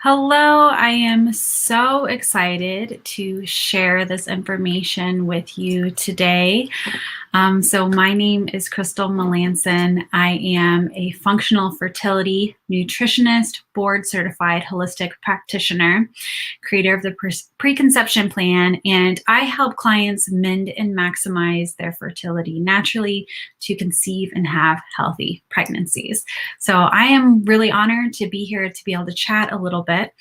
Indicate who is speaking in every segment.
Speaker 1: Hello, I am so excited to share this information with you today. So my name is Crystal Melanson. I am a functional fertility nutritionist, board certified holistic practitioner, creator of the preconception plan, and I help clients mend and maximize their fertility naturally to conceive and have healthy pregnancies. So I am really honored to be here to be able to chat a little bit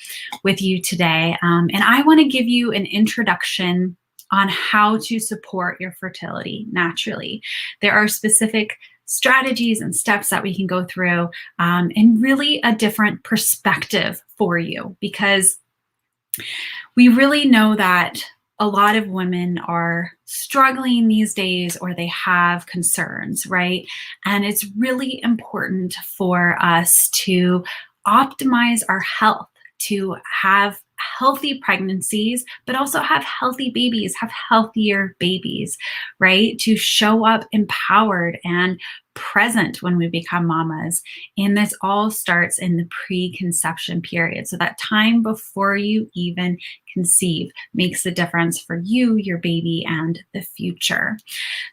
Speaker 1: with you today. And I want to give you an introduction on how to support your fertility naturally. There are specific strategies and steps that we can go through, and really a different perspective for you, because we really know that a lot of women are struggling these days, or they have concerns, right? And it's really important for us to optimize our health, to have healthy pregnancies, but also have healthy babies, have healthier babies, right? To show up empowered and present when we become mamas. And this all starts in the preconception period. So that time before you even conceive makes the difference for you, your baby, and the future.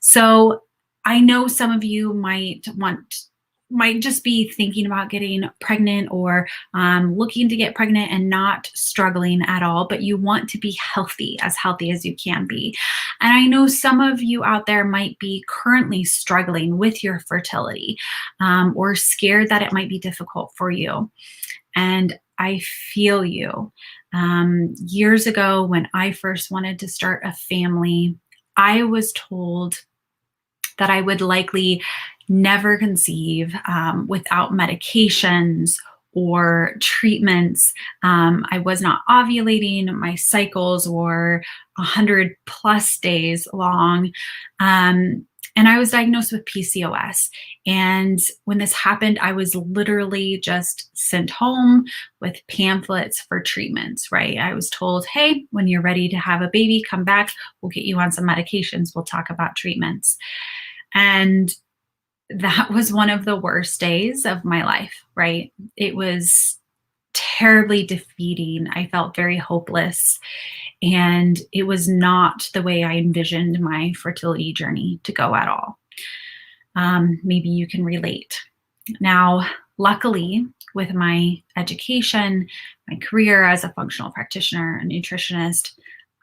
Speaker 1: So I know some of you might just be thinking about getting pregnant, or looking to get pregnant and not struggling at all, but you want to be healthy as you can be. And I know some of you out there might be currently struggling with your fertility, or scared that it might be difficult for you. And I feel you. Years ago, when I first wanted to start a family, I was told that I would likely never conceive without medications or treatments. I was not ovulating. My cycles were 100+ days long. And I was diagnosed with PCOS. And when this happened, I was literally just sent home with pamphlets for treatments, right? I was told, hey, when you're ready to have a baby, come back. We'll get you on some medications. We'll talk about treatments. And that was one of the worst days of my life, right? It was terribly defeating. I felt very hopeless. And it was not the way I envisioned my fertility journey to go at all. Maybe you can relate. Now, luckily, with my education, my career as a functional practitioner and nutritionist,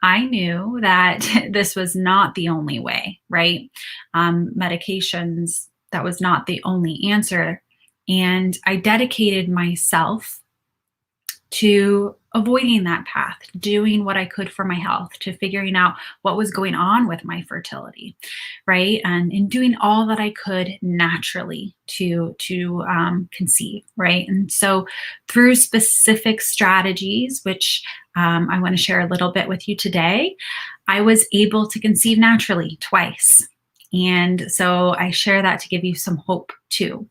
Speaker 1: I knew that this was not the only way, right? Medications, that was not the only answer. And I dedicated myself to avoiding that path, doing what I could for my health, to figuring out what was going on with my fertility, right? And in doing all that I could naturally to conceive, right? And so through specific strategies, which I want to share a little bit with you today, I was able to conceive naturally twice. And so I share that to give you some hope too.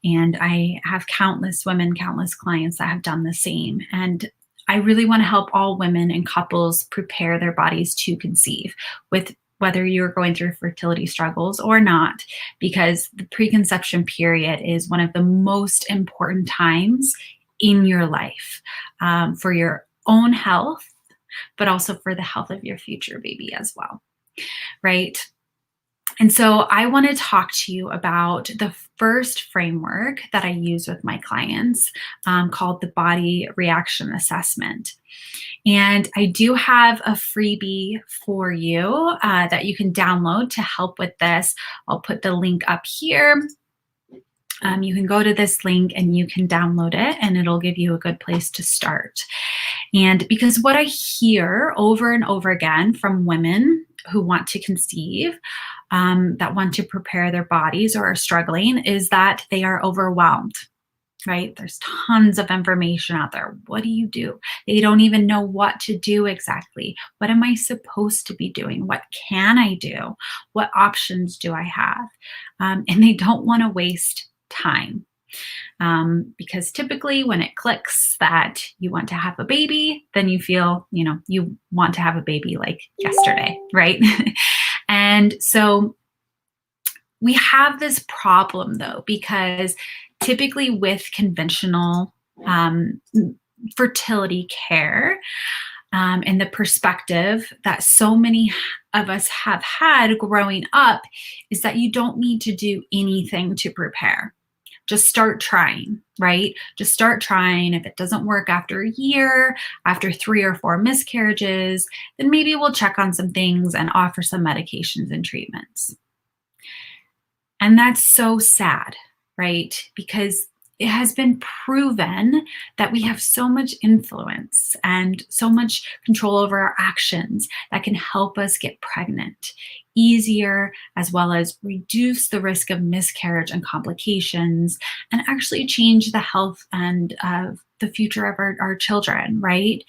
Speaker 1: And I have countless women, countless clients that have done the same. And I really want to help all women and couples prepare their bodies to conceive, with whether you're going through fertility struggles or not, because the preconception period is one of the most important times in your life, for your own health, but also for the health of your future baby as well, right? And so I want to talk to you about the first framework that I use with my clients, called the body reaction assessment. And I do have a freebie for you that you can download to help with this. I'll put the link up here. You can go to this link and you can download it, and it'll give you a good place to start. And because what I hear over and over again from women who want to conceive, that want to prepare their bodies or are struggling, is that they are overwhelmed, right? There's tons of information out there. What do you do? They don't even know what to do exactly. What am I supposed to be doing? What can I do? What options do I have? And they don't want to waste time. Because typically when it clicks that you want to have a baby, then you feel, you want to have a baby like yesterday, right? And so we have this problem though, because typically with conventional fertility care and the perspective that so many of us have had growing up is that you don't need to do anything to prepare. Just start trying, right? Just start trying. If it doesn't work after a year, after 3 or 4 miscarriages, then maybe we'll check on some things and offer some medications and treatments. And that's so sad, right? Because it has been proven that we have so much influence and so much control over our actions that can help us get pregnant easier, as well as reduce the risk of miscarriage and complications, and actually change the health and the future of our children, right?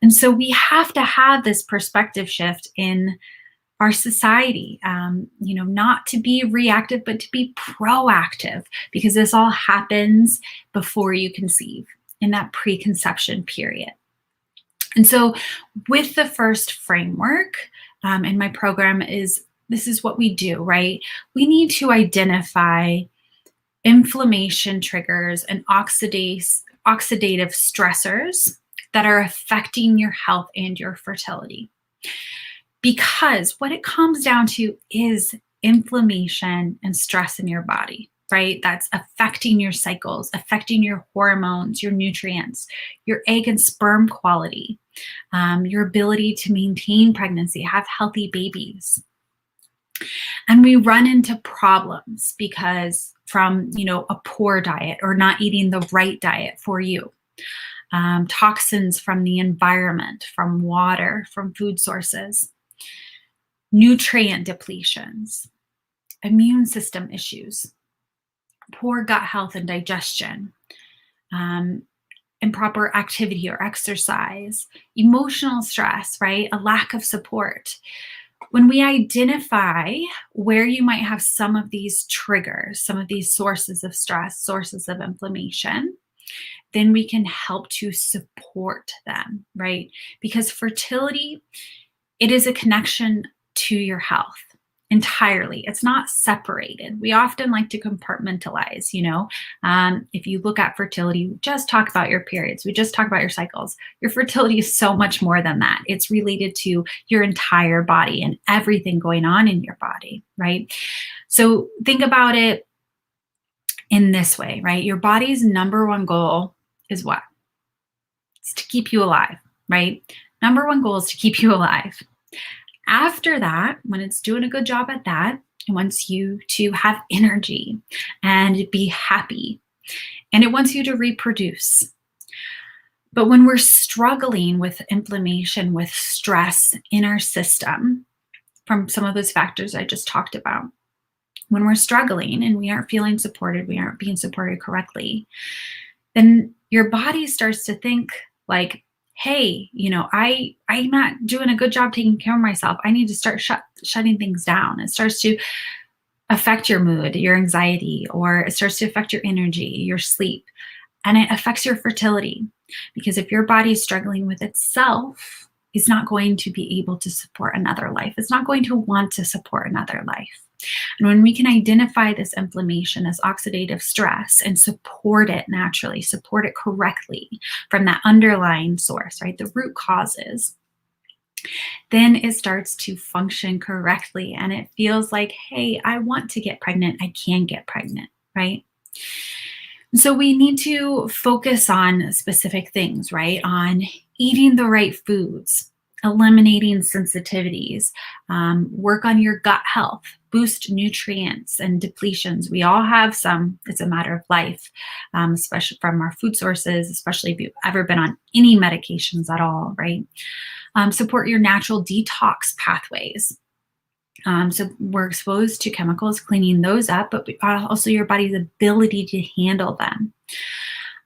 Speaker 1: And so we have to have this perspective shift in our society, not to be reactive, but to be proactive, because this all happens before you conceive, in that preconception period. And so with the first framework in my program this is what we do, right? We need to identify inflammation triggers and oxidative stressors that are affecting your health and your fertility. Because what it comes down to is inflammation and stress in your body, right? That's affecting your cycles, affecting your hormones, your nutrients, your egg and sperm quality, your ability to maintain pregnancy, have healthy babies. And we run into problems because from, a poor diet or not eating the right diet for you. Toxins from the environment, from water, from food sources. Nutrient depletions, immune system issues, poor gut health and digestion, improper activity or exercise, emotional stress, right? A lack of support. When we identify where you might have some of these triggers, some of these sources of stress, sources of inflammation, then we can help to support them, right? Because fertility, it is a connection to your health entirely. It's not separated. We often like to compartmentalize, if you look at fertility, we just talk about your periods. We just talk about your cycles. Your fertility is so much more than that. It's related to your entire body and everything going on in your body, right? So think about it in this way, right? Your body's number one goal is what? It's to keep you alive, right? Number one goal is to keep you alive. After that, when it's doing a good job at that, it wants you to have energy and be happy. And it wants you to reproduce. But when we're struggling with inflammation, with stress in our system, from some of those factors I just talked about, when we're struggling and we aren't feeling supported, we aren't being supported correctly, then your body starts to think like, hey, I'm not doing a good job taking care of myself. I need to start shutting things down. It starts to affect your mood, your anxiety, or it starts to affect your energy, your sleep, and it affects your fertility. Because if your body is struggling with itself, it's not going to be able to support another life. It's not going to want to support another life. And when we can identify this inflammation as oxidative stress and support it naturally, support it correctly from that underlying source, right, the root causes, then it starts to function correctly. And it feels like, hey, I want to get pregnant. I can get pregnant, right? So we need to focus on specific things, right? On eating the right foods, eliminating sensitivities, work on your gut health, boost nutrients and depletions. We all have some. It's a matter of life, especially from our food sources, especially if you've ever been on any medications at all, right? Support your natural detox pathways. So we're exposed to chemicals, cleaning those up, but also your body's ability to handle them.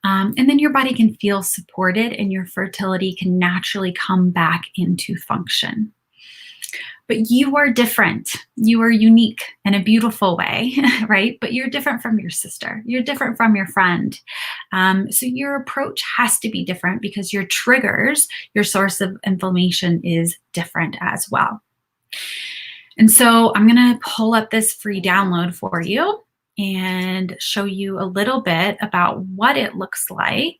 Speaker 1: And then your body can feel supported and your fertility can naturally come back into function. But you are different. You are unique in a beautiful way, right? But you're different from your sister. You're different from your friend. So your approach has to be different because your triggers, your source of inflammation is different as well. And so I'm going to pull up this free download for you and show you a little bit about what it looks like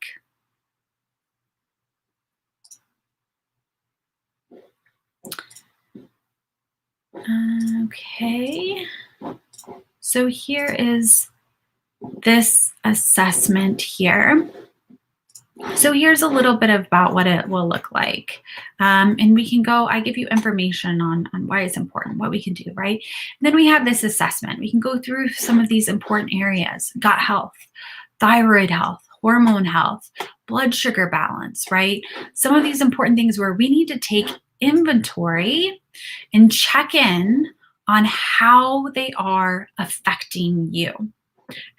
Speaker 1: Okay. So here is this assessment here. So here's a little bit about what it will look like. And we can go, I give you information on why it's important, what we can do, right? And then we have this assessment. We can go through some of these important areas: gut health, thyroid health, hormone health, blood sugar balance, right? Some of these important things where we need to take inventory and check in on how they are affecting you.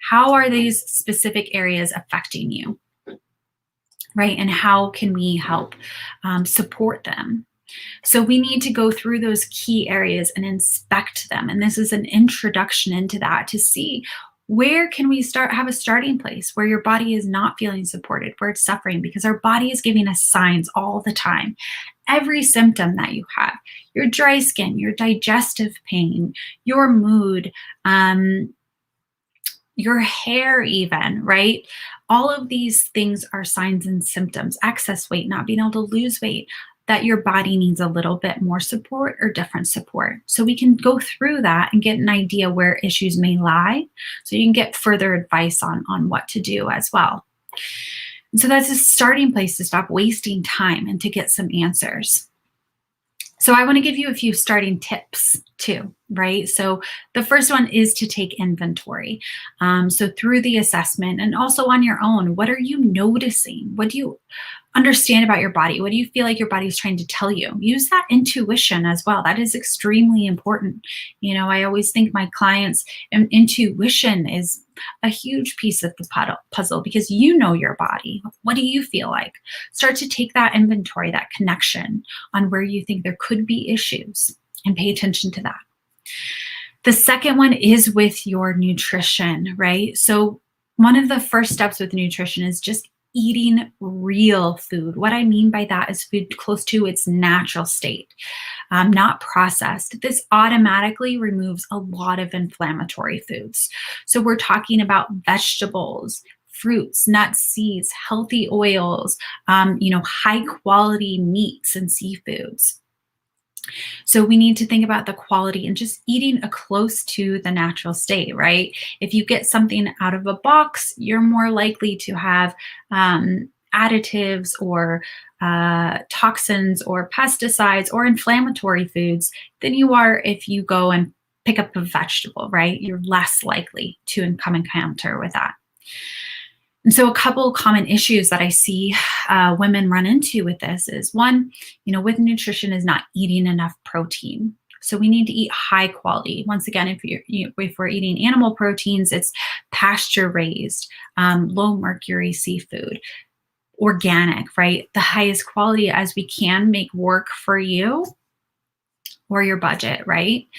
Speaker 1: How are these specific areas affecting you? Right? And how can we help support them? So we need to go through those key areas and inspect them. And this is an introduction into that to see where can we have a starting place where your body is not feeling supported, where it's suffering, because our body is giving us signs all the time. Every symptom that you have, your dry skin, your digestive pain, your mood, your hair even, right? All of these things are signs and symptoms. Excess weight, not being able to lose weight, that your body needs a little bit more support or different support. So we can go through that and get an idea where issues may lie, so you can get further advice on what to do as well. And so that's a starting place to stop wasting time and to get some answers. So I want to give you a few starting tips too, right? So the first one is to take inventory. So through the assessment and also on your own, what are you noticing? What do you understand about your body? What do you feel like your body is trying to tell you? Use that intuition as well. That is extremely important. You know, I always think my clients, intuition is a huge piece of the puzzle, because you know your body. What do you feel like? Start to take that inventory, that connection on where you think there could be issues, and pay attention to that. The second one is with your nutrition, right? So one of the first steps with nutrition is just eating real food. What I mean by that is food close to its natural state, not processed. This automatically removes a lot of inflammatory foods. So we're talking about vegetables, fruits, nuts, seeds, healthy oils, high quality meats and seafoods. So we need to think about the quality and just eating a close to the natural state, right? If you get something out of a box, you're more likely to have additives or toxins or pesticides or inflammatory foods than you are if you go and pick up a vegetable, right? You're less likely to come encounter with that. And so a couple common issues that I see women run into with this is, one, with nutrition, is not eating enough protein. So we need to eat high quality. Once again, if we're eating animal proteins, it's pasture raised, low mercury seafood, organic, right? The highest quality as we can make work for you or your budget, right?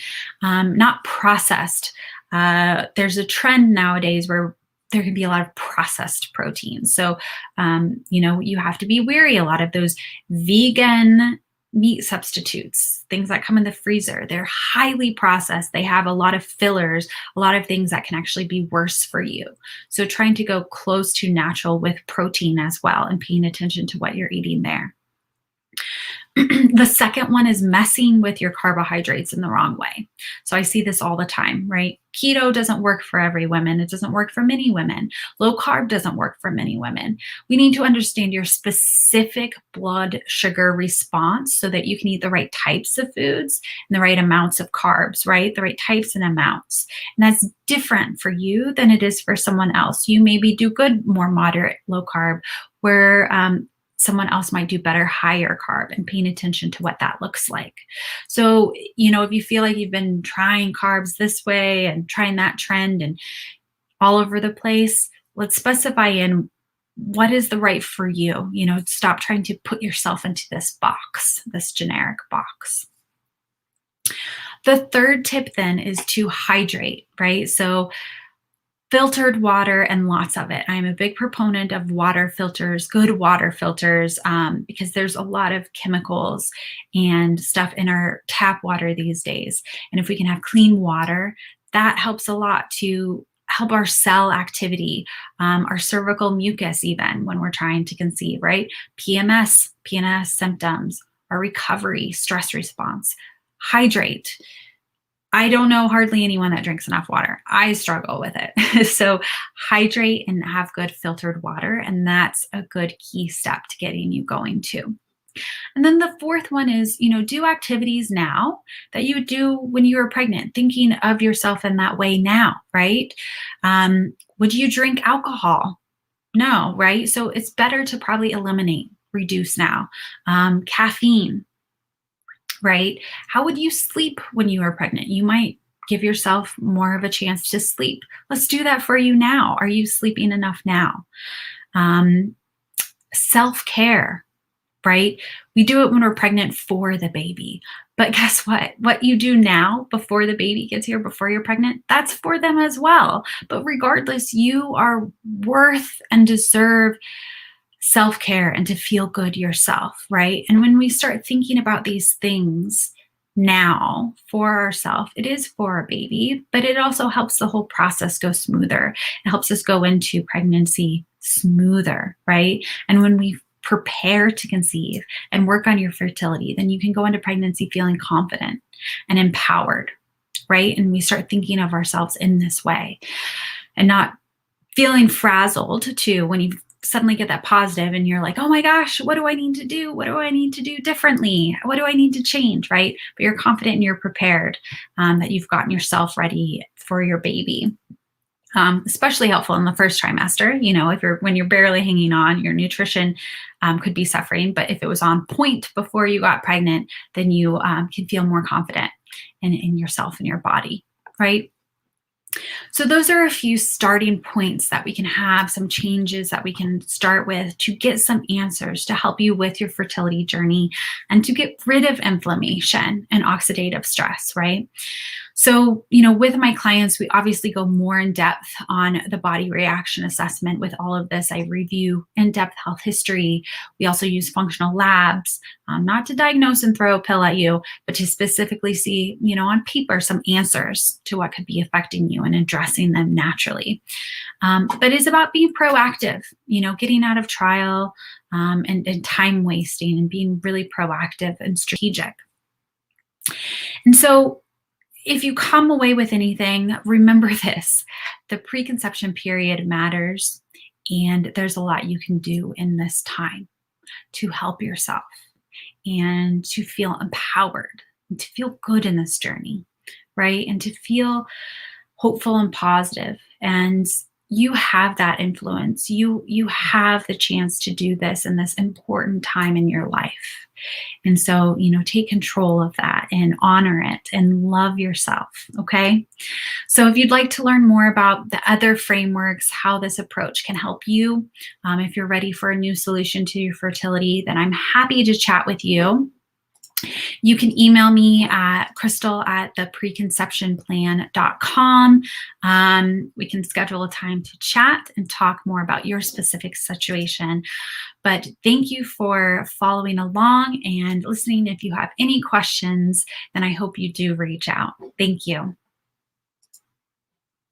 Speaker 1: Not processed. There's a trend nowadays where there can be a lot of processed proteins. So, you have to be wary. A lot of those vegan meat substitutes, things that come in the freezer, they're highly processed. They have a lot of fillers, a lot of things that can actually be worse for you. So trying to go close to natural with protein as well, and paying attention to what you're eating there. The second one is messing with your carbohydrates in the wrong way. So I see this all the time, right? Keto doesn't work for every woman. It doesn't work for many women. Low carb doesn't work for many women. We need to understand your specific blood sugar response so that you can eat the right types of foods and the right amounts of carbs, right? The right types and amounts. And that's different for you than it is for someone else. You maybe do good, more moderate, low carb, where someone else might do better higher carb, and paying attention to what that looks like. So, if you feel like you've been trying carbs this way and trying that trend and all over the place, let's specify in what is the right for you. Stop trying to put yourself into this box, this generic box. The third tip then is to hydrate, right? So filtered water, and lots of it. I'm a big proponent of water filters, good water filters, because there's a lot of chemicals and stuff in our tap water these days. And if we can have clean water, that helps a lot to help our cell activity, our cervical mucus, even when we're trying to conceive, right? PMS symptoms, our recovery, stress response. Hydrate. I don't know hardly anyone that drinks enough water. I struggle with it. So hydrate and have good filtered water, and that's a good key step to getting you going too. And then the fourth one is, do activities now that you would do when you were pregnant, thinking of yourself in that way now, right? Would you drink alcohol? No, right? So it's better to probably eliminate, reduce now. Caffeine, right? How would you sleep when you were pregnant? You might give yourself more of a chance to sleep. Let's do that for you now. Are you sleeping enough now? Self-care, right? We do it when we're pregnant for the baby. But guess what? What you do now before the baby gets here, before you're pregnant, that's for them as well. But regardless, you are worth and deserve self-care and to feel good yourself, right? And when we start thinking about these things now for ourselves, it is for our baby, but it also helps the whole process go smoother. It helps us go into pregnancy smoother, right? And when we prepare to conceive and work on your fertility, then you can go into pregnancy feeling confident and empowered, right? And we start thinking of ourselves in this way and not feeling frazzled too when you suddenly get that positive and you're like, oh my gosh, what do I need to do? What do I need to do differently? What do I need to change, right? But you're confident and you're prepared, that you've gotten yourself ready for your baby. Especially helpful in the first trimester. When you're barely hanging on, your nutrition could be suffering. But if it was on point before you got pregnant, then you can feel more confident in yourself and your body, right? So those are a few starting points that we can have, some changes that we can start with to get some answers to help you with your fertility journey and to get rid of inflammation and oxidative stress, right? So, with my clients, we obviously go more in depth on the body reaction assessment with all of this. I review in-depth health history. We also use functional labs, not to diagnose and throw a pill at you, but to specifically see, on paper, some answers to what could be affecting you and addressing them naturally. But it's about being proactive, getting out of trial and time wasting and being really proactive and strategic. And so, if you come away with anything, remember this: the preconception period matters, and there's a lot you can do in this time to help yourself and to feel empowered and to feel good in this journey, right? And to feel hopeful and positive. And you have that influence. You have the chance to do this in this important time in your life. And so, take control of that and honor it and love yourself, okay? So if you'd like to learn more about the other frameworks, how this approach can help you, if you're ready for a new solution to your fertility, then I'm happy to chat with you. You can email me at crystal@thepreconceptionplan.com. We can schedule a time to chat and talk more about your specific situation. But thank you for following along and listening. If you have any questions, then I hope you do reach out. Thank you.